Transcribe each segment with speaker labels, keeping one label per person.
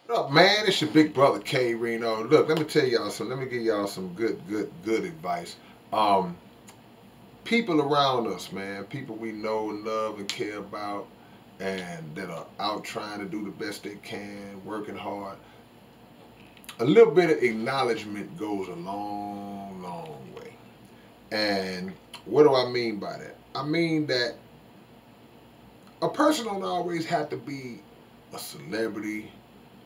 Speaker 1: What up, man? It's your big brother K-Rino. Look, let me tell y'all some. Let me give y'all some good advice. Um, People around us, man, people we know and love and care about, and that are out trying to do the best they can, working hard. A little bit of acknowledgement goes a long way. And what do I mean by that? I mean that a person don't always have to be a celebrity,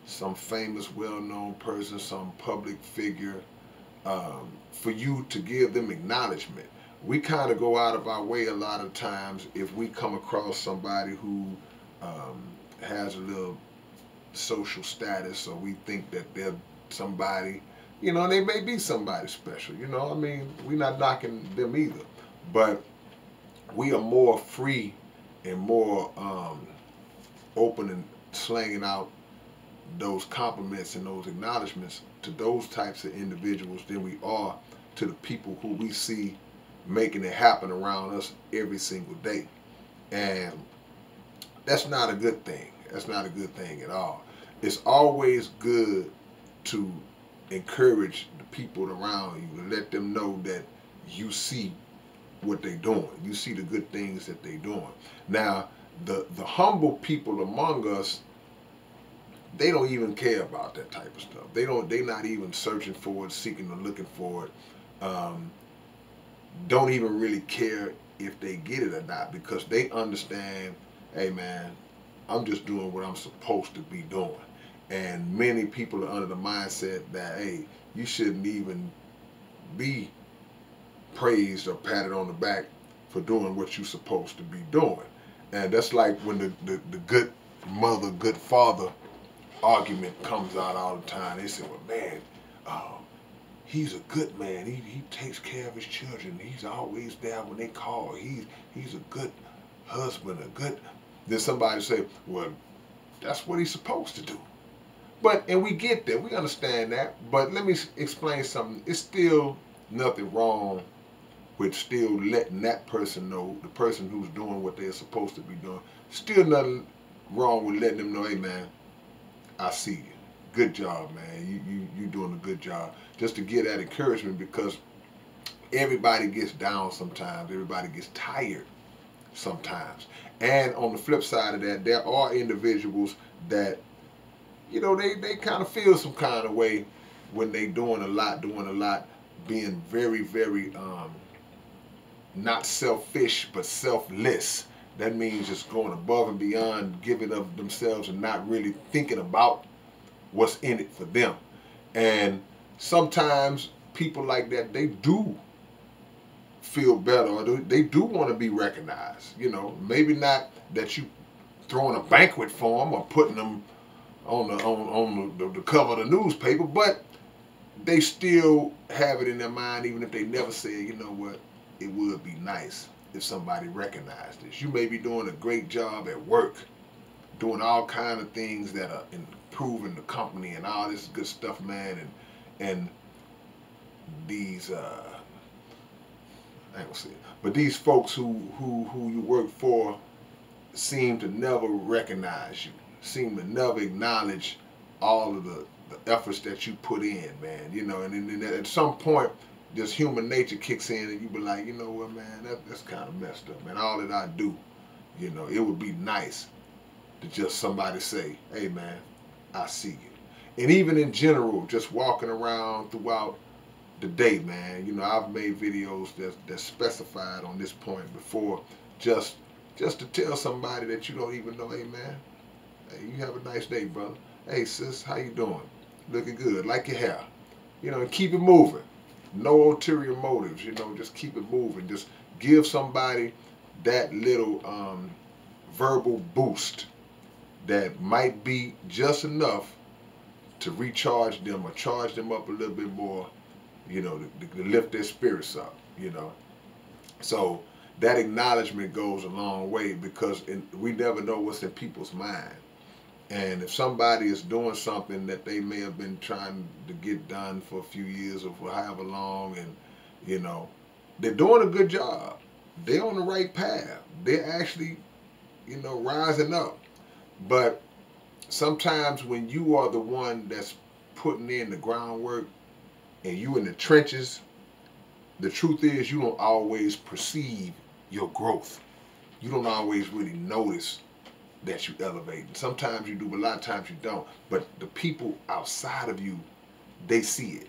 Speaker 1: some famous, well-known person, some public figure, for you to give them acknowledgement. We kind of go out of our way a lot of times if we come across somebody who um, has a little social status, or we think that they're somebody, they may be somebody special. I mean, we're not knocking them either, but we are more free and more open and slanging out those compliments and those acknowledgments to those types of individuals than we are to the people who we see making it happen around us every single day. And that's not a good thing. That's not a good thing at all. It's always good to encourage the people around you and let them know that you see what they're doing. You see the good things that they're doing. Now, the humble people among us, they don't even care about that type of stuff. They're not even searching for it, seeking or looking for it. Don't even really care if they get it or not, because they understand, hey man, I'm just doing what I'm supposed to be doing. And many people are under the mindset that, hey, you shouldn't even be praised or patted on the back for doing what you're supposed to be doing. And that's like when the good mother, good father argument comes out all the time. They say, well, man, he's a good man. He takes care of his children. He's always there when they call. He's a good husband, a good. Then somebody say, well, that's what he's supposed to do. And we get that, we understand that. But let me explain something. It's still nothing wrong with still letting that person know, the person who's doing what they're supposed to be doing. Still nothing wrong with letting them know, hey man, I see you. Good job, man. You doing a good job. Just to get that encouragement, because everybody gets down sometimes. Everybody gets tired sometimes. And on the flip side of that, there are individuals that, they kind of feel some kind of way when they doing a lot, being very not selfish, but selfless. That means just going above and beyond, giving of themselves and not really thinking about what's in it for them. And sometimes people like that, they do feel better, or they do want to be recognized. Maybe not that you throwing a banquet for them or putting them on the cover of the newspaper, but they still have it in their mind, even if they never say, you know what, it would be nice if somebody recognized this. You may be doing a great job at work, doing all kind of things that are improving the company and all this good stuff, man. And these I ain't gonna say it, but these folks who you work for seem to never recognize you, seem to never acknowledge all of the efforts that you put in, man. And then at some point, just human nature kicks in, and you be like, you know what, man, that's kind of messed up, man. All that I do, it would be nice to just somebody say, hey, man, I see you. And even in general, just walking around throughout the day, man, I've made videos that's specified on this point before, just to tell somebody that you don't even know, hey, man, hey, you have a nice day, brother. Hey, sis, how you doing? Looking good. Like your hair. And keep it moving. No ulterior motives, just keep it moving. Just give somebody that little verbal boost that might be just enough to recharge them or charge them up a little bit more, to lift their spirits up, So that acknowledgement goes a long way, because we never know what's in people's mind. And if somebody is doing something that they may have been trying to get done for a few years or for however long, and they're doing a good job, they're on the right path, they're actually rising up. But sometimes when you are the one that's putting in the groundwork and you in the trenches, the truth is you don't always perceive your growth. You don't always really notice that you elevate. Sometimes you do, but a lot of times you don't. But the people outside of you, they see it.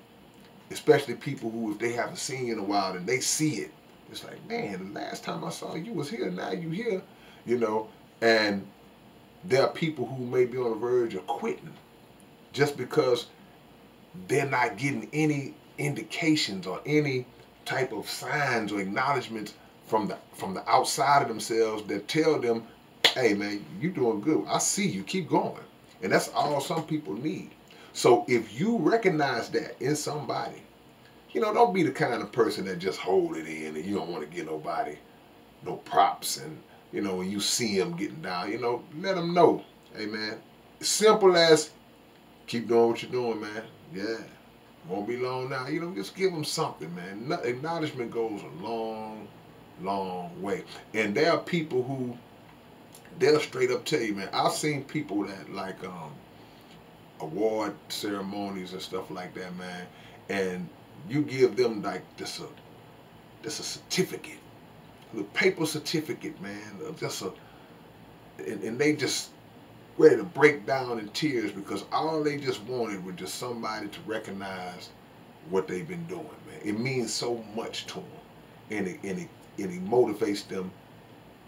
Speaker 1: Especially people who, if they haven't seen you in a while, and they see it. It's like, man, the last time I saw you was here, now you here, you know. And there are people who may be on the verge of quitting just because they're not getting any indications or any type of signs or acknowledgments from the outside of themselves that tell them, hey man, you doing good. I see you. Keep going. And that's all some people need. So if you recognize that in somebody, don't be the kind of person that just hold it in and you don't want to give nobody no props. And, when you see them getting down, let them know, hey man, simple as keep doing what you're doing, man. Yeah. Won't be long now. Just give them something, man. Acknowledgement goes a long, long way. And there are people who, they'll straight up tell you, man, I've seen people that like award ceremonies and stuff like that, man, and you give them like just a certificate, a paper certificate, man, and they just ready to break down in tears because all they just wanted was just somebody to recognize what they've been doing, man. It means so much to them, and it motivates them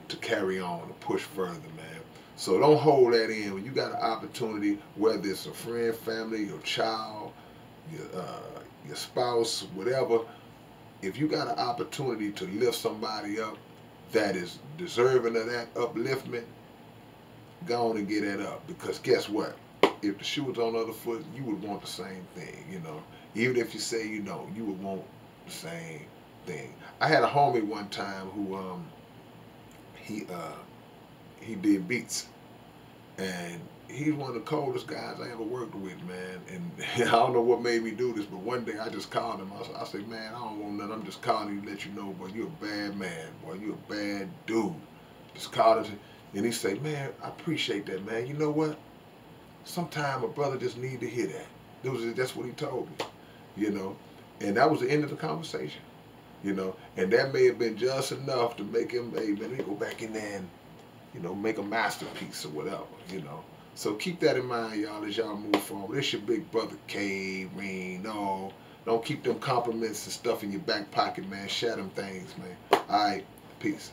Speaker 1: to carry on, to push further, man. So don't hold that in. When you got an opportunity, whether it's a friend, family, your child, your spouse, whatever, if you got an opportunity to lift somebody up that is deserving of that upliftment, go on and get that up. Because guess what? If the shoe was on the other foot, you would want the same thing, Even if you say you don't, you would want the same thing. I had a homie one time who he did beats, and he's one of the coldest guys I ever worked with, man. And I don't know what made me do this, but one day I just called him. I said, man, I don't want nothing. I'm just calling you to let you know, boy, you're a bad man, boy, you're a bad dude. Just called him, and he said, man, I appreciate that, man. You know what? Sometimes a brother just need to hear that. That's what he told me, And that was the end of the conversation. And that may have been just enough to make him, hey, man, let me go back in there and, make a masterpiece or whatever, So keep that in mind, y'all, as y'all move forward. It's your big brother, K-Rino. Don't keep them compliments and stuff in your back pocket, man. Share them things, man. All right, peace.